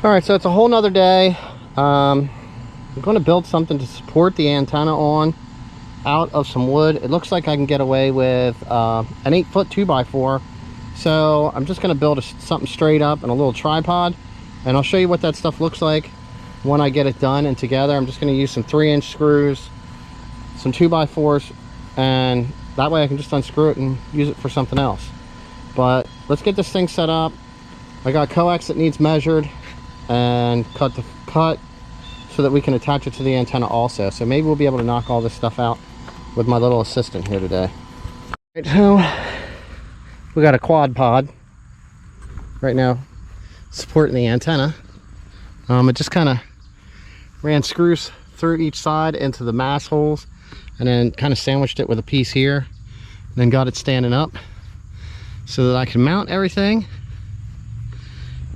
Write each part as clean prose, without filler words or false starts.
All right, so it's a whole nother day. I'm going to build something to support the antenna on out of some wood. It looks like I can get away with an 8-foot 2x4. So I'm just going to build something straight up and a little tripod, and I'll show you what that stuff looks like when I get it done and together. I'm just going to use some 3-inch screws, some 2x4s, and that way I can just unscrew it and use it for something else. But let's get this thing set up. I got coax that needs measured and cut so that we can attach it to the antenna also. So maybe we'll be able to knock all this stuff out with my little assistant here today. Right, so we got a quad pod right now supporting the antenna. It just kind of ran screws through each side into the mast holes, and then kind of sandwiched it with a piece here, and then got it standing up so that I can mount everything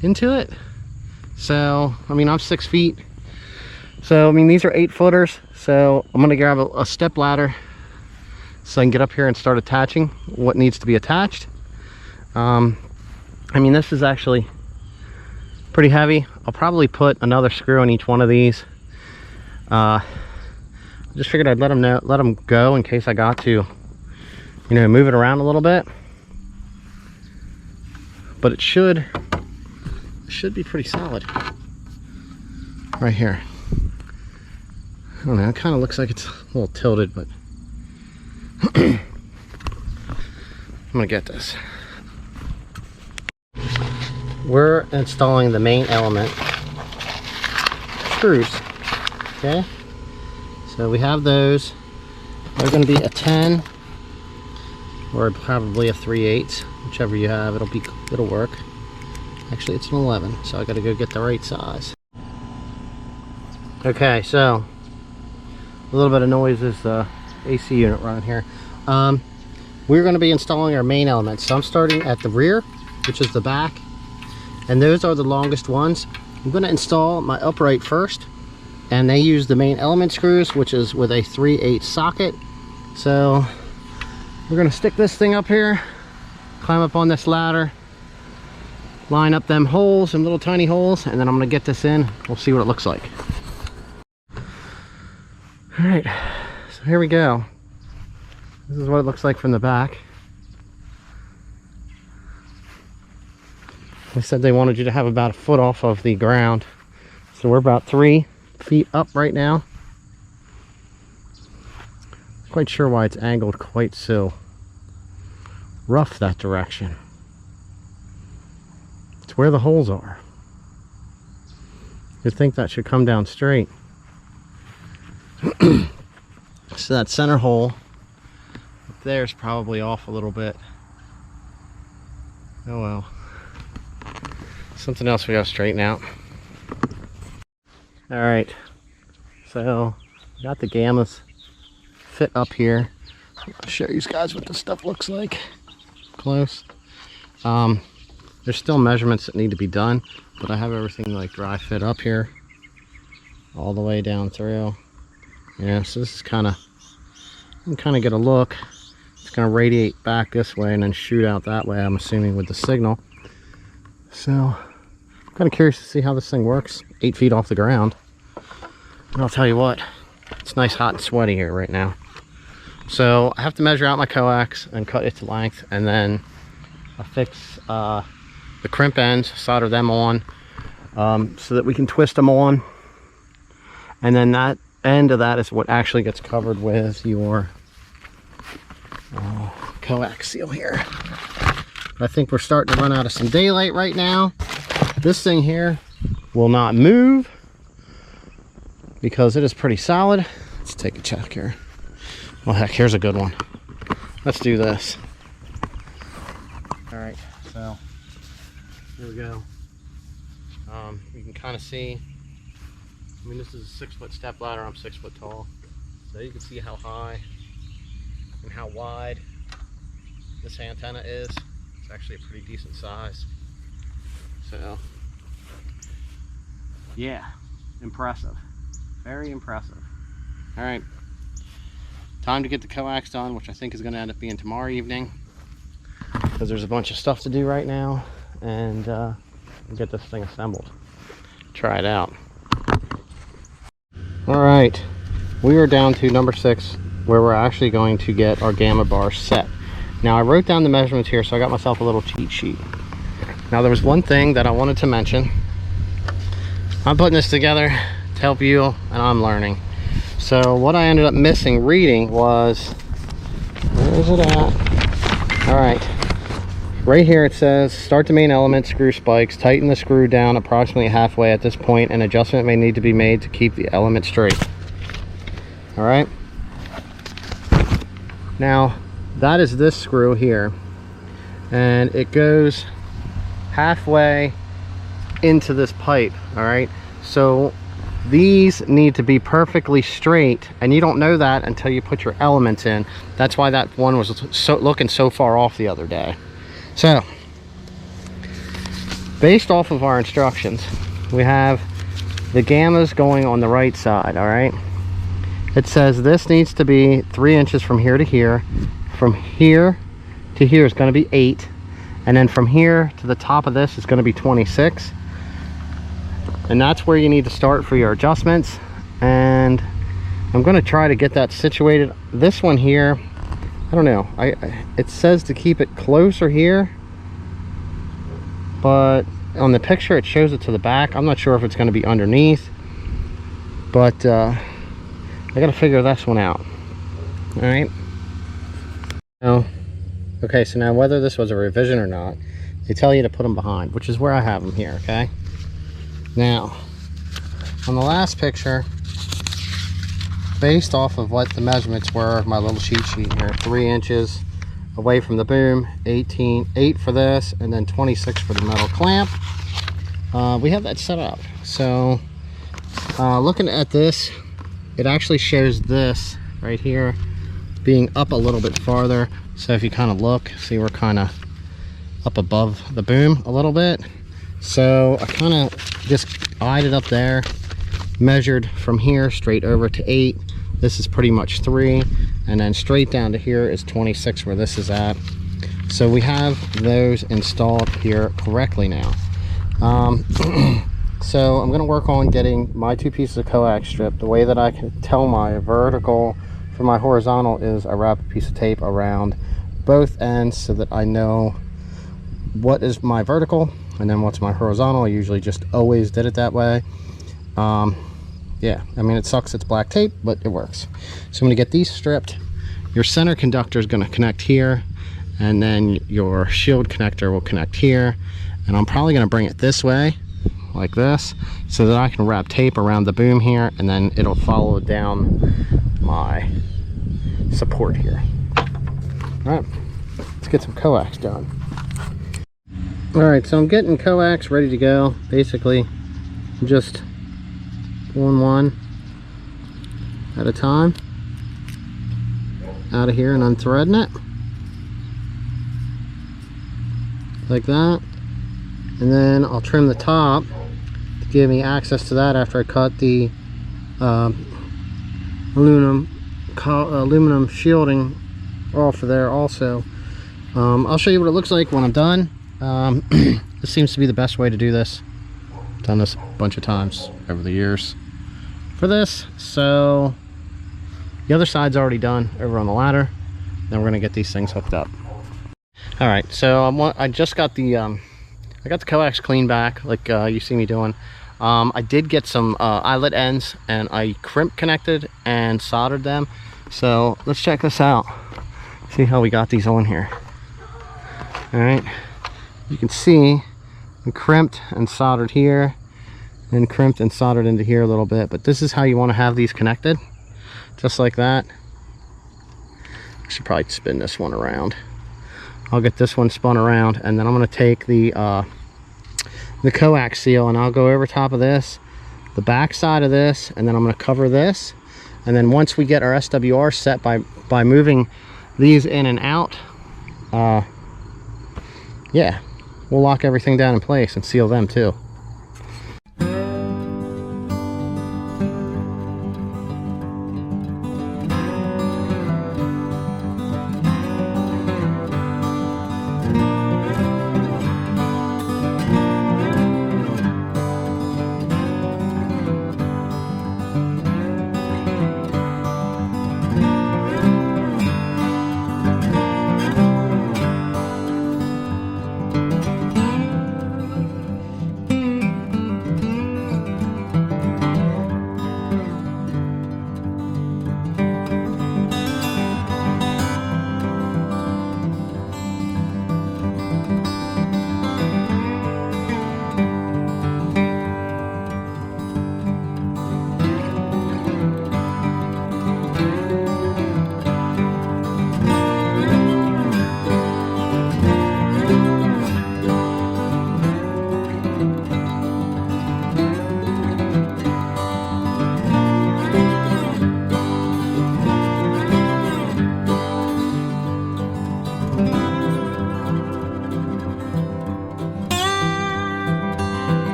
into it. So I mean, I'm 6 feet, so I mean these are 8-footers, so I'm gonna grab a step ladder so I can get up here and start attaching what needs to be attached. I mean, this is actually pretty heavy. I'll probably put another screw in each one of these. Just figured I'd let them go in case I got to, you know, move it around a little bit. But it should be pretty solid right here. I don't know, it kind of looks like it's a little tilted, but I'm gonna get this. We're installing the main element screws. Okay, so we have those. They're going to be a 10 or probably a 3/8, whichever you have. It'll work. Actually, it's an 11, so I got to go get the right size. Okay, so a little bit of noise is the AC unit running here. We're going to be installing our main elements. So I'm starting at the rear, which is the back, and those are the longest ones. I'm going to install my upright first, and they use the main element screws, which is with a 3/8 socket. So we're going to stick this thing up here, climb up on this ladder, line up them holes, some little tiny holes, and then I'm going to get this in. We'll see what it looks like. All right, so here we go. This is what it looks like from the back. They said they wanted you to have about a foot off of the ground, so we're about 3 feet up right now. Not quite sure why it's angled quite so rough that direction. It's where the holes are. You'd think that should come down straight. So that center hole up there is probably off a little bit. Oh well. Something else we gotta straighten out. All right, so got the gammas fit up here. I'll show you guys what this stuff looks like close. There's still measurements that need to be done, but I have everything like dry fit up here all the way down through. Yeah, so this is kind of, you can kind of get a look. It's going to radiate back this way and then shoot out that way, I'm assuming, with the signal. So I'm kind of curious to see how this thing works 8 feet off the ground. And I'll tell you what, it's nice, hot, and sweaty here right now. So I have to measure out my coax and cut it to length, and then I'll fix the crimp ends, solder them on, so that we can twist them on. And then that end of that is what actually gets covered with your coax seal here. But I think we're starting to run out of some daylight right now. This thing here will not move because it is pretty solid. Let's take a check here. Well, heck, here's a good one. Let's do this. All right, so here we go. You can kind of see, I mean, this is a 6-foot step ladder. I'm 6 foot tall, so you can see how high and how wide this antenna is. It's actually a pretty decent size. So yeah, impressive, very impressive. All right, time to get the coax done, which I think is going to end up being tomorrow evening, because there's a bunch of stuff to do right now, and get this thing assembled. try it out. All right, we are down to number 6, where we're actually going to get our gamma bar set. Now I wrote down the measurements here, so I got myself a little cheat sheet. Now there was one thing that I wanted to mention. I'm putting this together to help you, and I'm learning. So what I ended up missing reading was, where is it at? All right, right here it says, start the main element, screw spikes, tighten the screw down approximately halfway. At this point, an adjustment may need to be made to keep the element straight. All right, now that is this screw here, and it goes halfway into this pipe. All right, so these need to be perfectly straight, and you don't know that until you put your elements in. That's why that one was looking so far off the other day. So based off of our instructions, we have the gammas going on the right side. All right, it says this needs to be 3 inches from here to here. From here to here is going to be 8, and then from here to the top of this is going to be 26. And that's where you need to start for your adjustments. And I'm going to try to get that situated. This one here, I don't know, it says to keep it closer here, but on the picture it shows it to the back. I'm not sure if it's going to be underneath, but I got to figure this one out. All right, now, okay, so now whether this was a revision or not, they tell you to put them behind, which is where I have them here. Okay, now on the last picture, based off of what the measurements were of my little cheat sheet here, 3 inches away from the boom, 8 for this, and then 26 for the metal clamp. We have that set up. So looking at this, it actually shows this right here being up a little bit farther. So if you kind of look, see, we're kind of up above the boom a little bit. So I kind of just eyed it up there, measured from here straight over to 8. This is pretty much 3, and then straight down to here is 26 where this is at. So we have those installed here correctly now. So I'm going to work on getting my 2 pieces of coax strip. The way that I can tell my vertical from my horizontal is I wrap a piece of tape around both ends so that I know what is my vertical and then what's my horizontal. I usually just always did it that way. Yeah, I mean, it sucks it's black tape, but it works. So I'm going to get these stripped. Your center conductor is going to connect here, and then your shield connector will connect here. And I'm probably going to bring it this way, like this, so that I can wrap tape around the boom here, and then it'll follow down my support here. All right, let's get some coax done. All right, so I'm getting coax ready to go. Basically, I'm just pulling one at a time out of here and unthreading it like that, and then I'll trim the top to give me access to that after I cut the aluminum shielding off of there also. I'll show you what it looks like when I'm done. This seems to be the best way to do this. I've done this a bunch of times over the years for this. So the other side's already done over on the ladder. Then we're gonna get these things hooked up. All right, so I just got the I got the coax clean back, like you see me doing. I did get some eyelet ends, and I crimp connected and soldered them. So let's check this out. See how we got these on here. All right, you can see we crimped and soldered here, and crimped and soldered into here a little bit. But this is how you want to have these connected, just like that. I should probably spin this one around. I'll get this one spun around, and then I'm going to take the coax seal, and I'll go over top of this, the back side of this, and then I'm going to cover this. And then once we get our SWR set by moving these in and out, yeah, we'll lock everything down in place and seal them too.